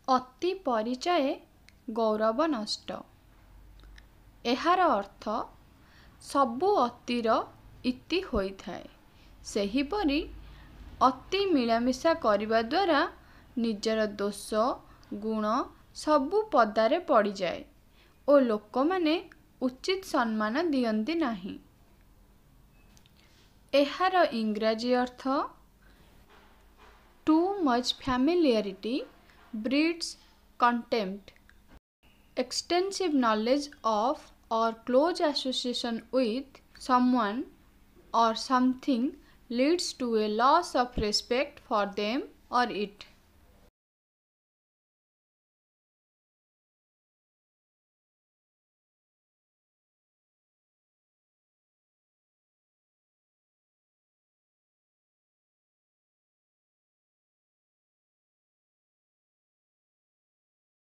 ଅତି ପରିଚୟ ଗୌରବ ନଷ୍ଟ। ଏହାର ଅର୍ଥ ସବୁ ଅତିର ଇତି ହୋଇଥାଏ। ସେହିପରି ଅତି ମିଳାମିଶା କରିବା ଦ୍ୱାରା ନିଜର ଦୋଷ ଗୁଣ ସବୁ ପଦାରେ ପଡ଼ିଯାଏ ଓ ଲୋକମାନେ ଉଚିତ ସମ୍ମାନ ଦିଅନ୍ତି ନାହିଁ। ଏହାର ଇଂରାଜୀ ଅର୍ଥ too much familiarity breeds contempt. Extensive knowledge of or close association with someone or something leads to a loss of respect for them or it.